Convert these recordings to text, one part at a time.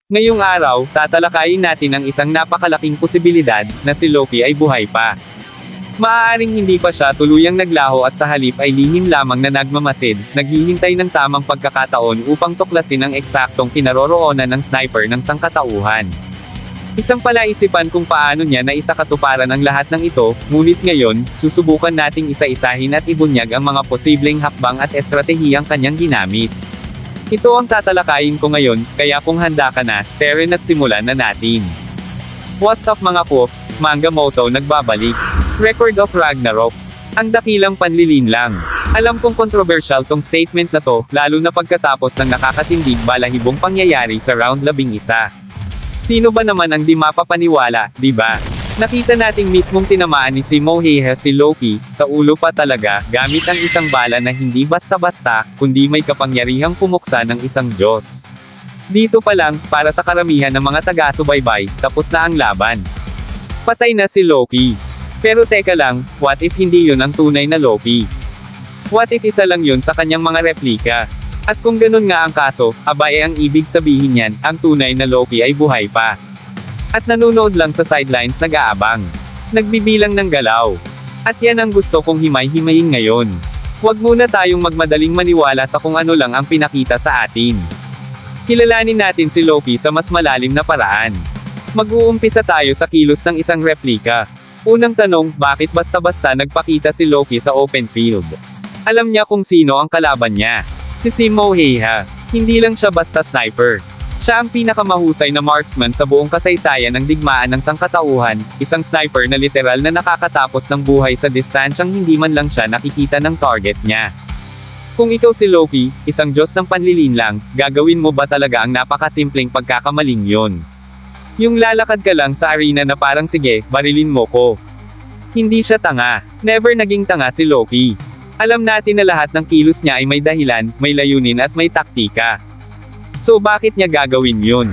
Ngayong araw, tatalakayin natin ang isang napakalaking posibilidad, na si Loki ay buhay pa. Maaaring hindi pa siya tuluyang naglaho at sa halip ay lihim lamang na nagmamasid, naghihintay ng tamang pagkakataon upang tuklasin ang eksaktong kinaroroonan ng sniper ng sangkatauhan. Isang palaisipan kung paano niya naisakatuparan ang lahat ng ito, ngunit ngayon, susubukan nating isa-isahin at ibunyag ang mga posibleng hakbang at estratehiyang kanyang ginamit. Ito ang tatalakayin ko ngayon, kaya kung handa ka na, tara at simulan na natin. What's up mga Koops, Manga Moto nagbabalik. Record of Ragnarok. Ang dakilang panlilinlang. Alam kong controversial tong statement na to, lalo na pagkatapos ng nakakatindig balahibong pangyayari sa round 11. Sino ba naman ang di mapapaniwala, di ba? Nakita nating mismong tinamaan ni Simo Heiha si Loki, sa ulo pa talaga, gamit ang isang bala na hindi basta-basta, kundi may kapangyarihang pumuksa ng isang Diyos. Dito pa lang, para sa karamihan ng mga taga-subaybay, tapos na ang laban. Patay na si Loki. Pero teka lang, what if hindi yun ang tunay na Loki? What if isa lang yun sa kanyang mga replika? At kung ganun nga ang kaso, abay ang ibig sabihin niyan, ang tunay na Loki ay buhay pa. At nanonood lang sa sidelines nag-aabang. Nagbibilang ng galaw. At yan ang gusto kong himay-himayin ngayon. Huwag muna tayong magmadaling maniwala sa kung ano lang ang pinakita sa atin. Kilalanin natin si Loki sa mas malalim na paraan. Mag-uumpisa tayo sa kilos ng isang replika. Unang tanong, bakit basta-basta nagpakita si Loki sa open field? Alam niya kung sino ang kalaban niya. Si Simo Heiha. Hindi lang siya basta sniper. Siya ang pinakamahusay na marksman sa buong kasaysayan ng digmaan ng sangkatauhan, isang sniper na literal na nakakatapos ng buhay sa distansyang hindi man lang siya nakikita ng target niya. Kung ikaw si Loki, isang Diyos ng panlilinlang, gagawin mo ba talaga ang napakasimpleng pagkakamaling yon? Yung lalakad ka lang sa arena na parang sige, barilin mo ko. Hindi siya tanga. Never naging tanga si Loki. Alam natin na lahat ng kilos niya ay may dahilan, may layunin at may taktika. So bakit niya gagawin yun?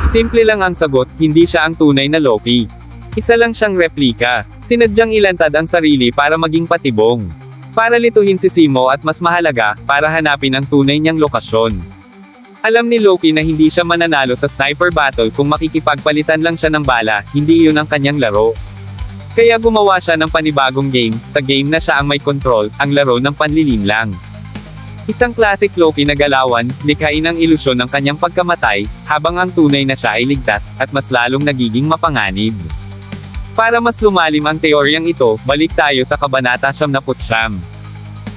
Simple lang ang sagot, hindi siya ang tunay na Loki. Isa lang siyang replika. Sinadyang ilantad ang sarili para maging patibong. Para lituhin si Simo at mas mahalaga, para hanapin ang tunay niyang lokasyon. Alam ni Loki na hindi siya mananalo sa sniper battle kung makikipagpalitan lang siya ng bala, hindi iyon ang kanyang laro. Kaya gumawa siya ng panibagong game, sa game na siya ang may control, ang laro ng panlilinlang. Isang classic Loki na galawan, likhain ang ilusyon ng kanyang pagkamatay, habang ang tunay na siya ay ligtas, at mas lalong nagiging mapanganib. Para mas lumalim ang teoryang ito, balik tayo sa Kabanata 79.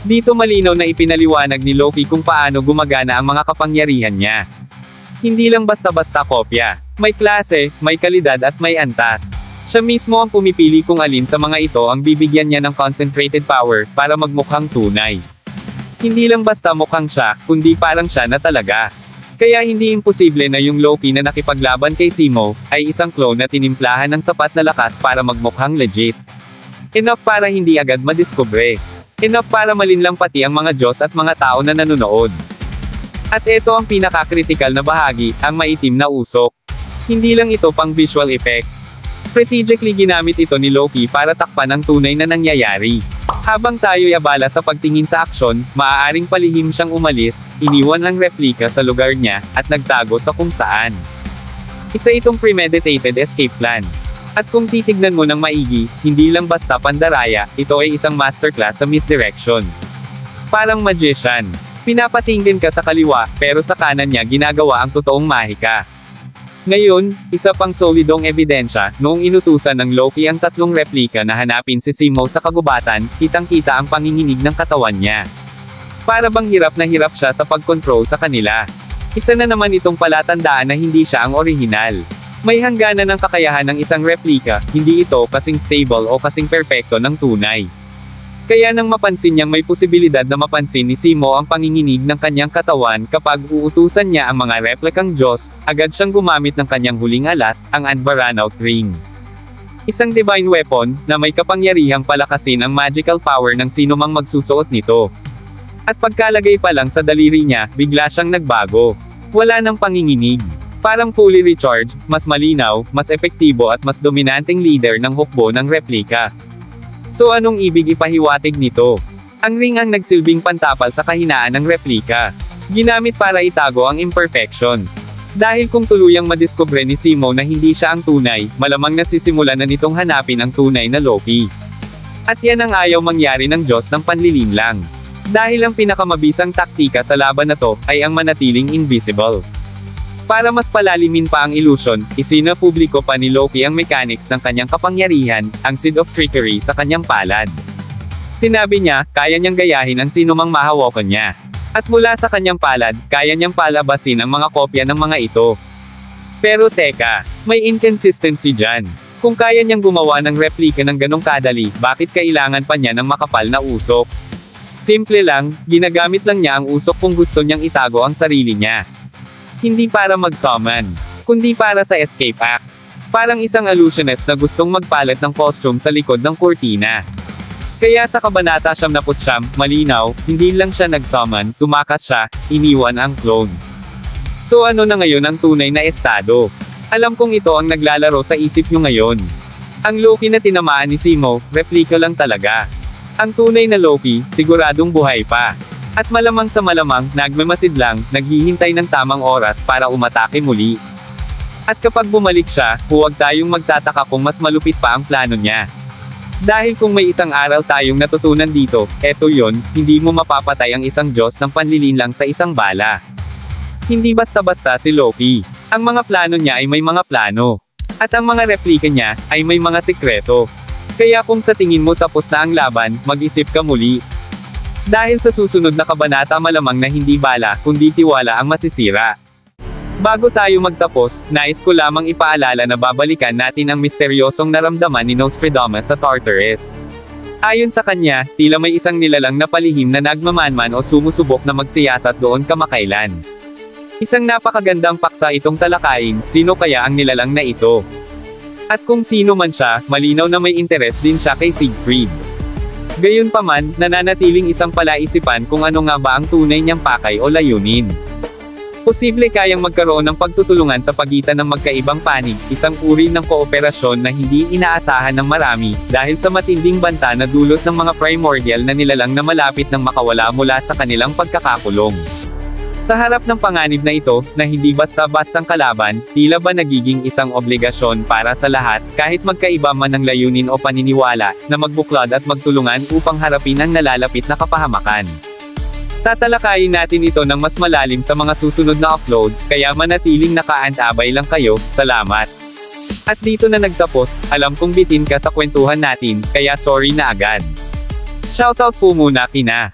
Dito malinaw na ipinaliwanag ni Loki kung paano gumagana ang mga kapangyarihan niya. Hindi lang basta-basta kopya. May klase, may kalidad at may antas. Siya mismo ang pumipili kung alin sa mga ito ang bibigyan niya ng concentrated power, para magmukhang tunay. Hindi lang basta mukhang siya, kundi parang siya na talaga. Kaya hindi imposible na yung Loki na nakipaglaban kay Simo, ay isang clone na tinimplahan ng sapat na lakas para magmukhang legit. Enough para hindi agad madiskubre. Enough para malinlang pati ang mga Diyos at mga tao na nanonood. At ito ang pinaka-critical na bahagi, ang maitim na usok. Hindi lang ito pang visual effects. Strategically ginamit ito ni Loki para takpan ang tunay na nangyayari. Habang tayo'y abala sa pagtingin sa aksyon, maaaring palihim siyang umalis, iniwan ang replika sa lugar niya, at nagtago sa kung saan. Isa itong premeditated escape plan. At kung titignan mo ng maigi, hindi lang basta pandaraya, ito ay isang masterclass sa misdirection. Parang magician. Pinapatingin ka sa kaliwa, pero sa kanan niya ginagawa ang totoong mahika. Ngayon, isa pang solidong ebidensya, noong inutusan ng Loki ang tatlong replika na hanapin si Simo sa kagubatan, kitang-kita ang panginginig ng katawan niya. Para bang hirap na hirap siya sa pag-control sa kanila. Isa na naman itong palatandaan na hindi siya ang orihinal. May hangganan ng kakayahan ng isang replika, hindi ito kasing stable o kasing perpekto ng tunay. Kaya nang mapansin niyang may posibilidad na mapansin ni Simo ang panginginig ng kanyang katawan kapag uutusan niya ang mga replikang Diyos, agad siyang gumamit ng kanyang huling alas, ang Anbaranaut Ring. Isang divine weapon, na may kapangyarihang palakasin ang magical power ng sino mang magsusuot nito. At pagkalagay pa lang sa daliri niya, bigla siyang nagbago. Wala nang panginginig. Parang fully recharged, mas malinaw, mas epektibo at mas dominanteng leader ng hukbo ng replika. So anong ibig ipahiwatig nito? Ang ring ang nagsilbing pantapal sa kahinaan ng replika. Ginamit para itago ang imperfections. Dahil kung tuluyang madiskubre ni Zemo na hindi siya ang tunay, malamang nasisimulan na nitong hanapin ang tunay na Loki. At yan ang ayaw mangyari ng Diyos ng panlilinlang. Dahil ang pinakamabisang taktika sa laban na to, ay ang manatiling invisible. Para mas palalimin pa ang illusion, isinapubliko pa ni Loki ang mechanics ng kanyang kapangyarihan, ang Seed of Trickery sa kanyang palad. Sinabi niya, kaya niyang gayahin ang sinumang mahawakan niya. At mula sa kanyang palad, kaya niyang palabasin ang mga kopya ng mga ito. Pero teka, may inconsistency dyan. Kung kaya niyang gumawa ng replika ng ganong kadali, bakit kailangan pa niya ng makapal na usok? Simple lang, ginagamit lang niya ang usok kung gusto niyang itago ang sarili niya. Hindi para mag-summon, kundi para sa escape act. Parang isang illusionist na gustong magpalit ng costume sa likod ng kurtina. Kaya sa Kabanata 79, malinaw, hindi lang siya nag-summon, tumakas siya, iniwan ang clone. So ano na ngayon ang tunay na estado? Alam kong ito ang naglalaro sa isip nyo ngayon. Ang Loki na tinamaan ni Zemo, replika lang talaga. Ang tunay na Loki, siguradong buhay pa. At malamang sa malamang, nagmamasid lang, naghihintay ng tamang oras para umatake muli. At kapag bumalik siya, huwag tayong magtataka kung mas malupit pa ang plano niya. Dahil kung may isang aral tayong natutunan dito, eto yon, hindi mo mapapatay ang isang Diyos ng panlilinlang sa isang bala. Hindi basta-basta si Loki. Ang mga plano niya ay may mga plano. At ang mga replika niya, ay may mga sikreto. Kaya kung sa tingin mo tapos na ang laban, mag-isip ka muli. Dahil sa susunod na kabanata malamang na hindi bala, kundi tiwala ang masisira. Bago tayo magtapos, nais ko lamang ipaalala na babalikan natin ang misteryosong naramdaman ni Nostradamus sa Tartarus. Ayon sa kanya, tila may isang nilalang na palihim na nagmamanman o sumusubok na magsiyasat doon kamakailan. Isang napakagandang paksa itong talakayin, sino kaya ang nilalang na ito? At kung sino man siya, malinaw na may interes din siya kay Siegfried. Gayunpaman, nananatiling isang palaisipan kung ano nga ba ang tunay niyang pakay o layunin. Posible kayang magkaroon ng pagtutulungan sa pagitan ng magkaibang panig, isang uri ng kooperasyon na hindi inaasahan ng marami, dahil sa matinding banta na dulot ng mga primordial na nilalang na malapit nang makawala mula sa kanilang pagkakakulong. Sa harap ng panganib na ito, na hindi basta-bastang kalaban, tila ba nagiging isang obligasyon para sa lahat, kahit magkaiba man ng layunin o paniniwala, na magbuklod at magtulungan upang harapin ang nalalapit na kapahamakan. Tatalakayin natin ito ng mas malalim sa mga susunod na upload, kaya manatiling nakaantabay lang kayo, salamat. At dito na nagtapos, alam kong bitin ka sa kwentuhan natin, kaya sorry na agad. Shoutout po muna kina.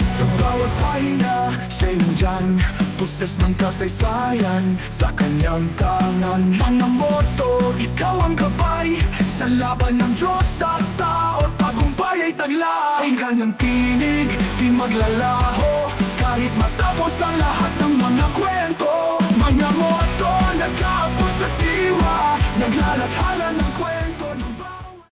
Sa bawat pahina, siya'y nandyan, puses ng kasaysayan, sa kanyang tangan, mga moto, ikaw ang gabay, sa laban ng Diyos at tao, tagumpay ay taglay, kanyang tinig, di maglalaho, kahit matapos ang lahat ng mga kwento.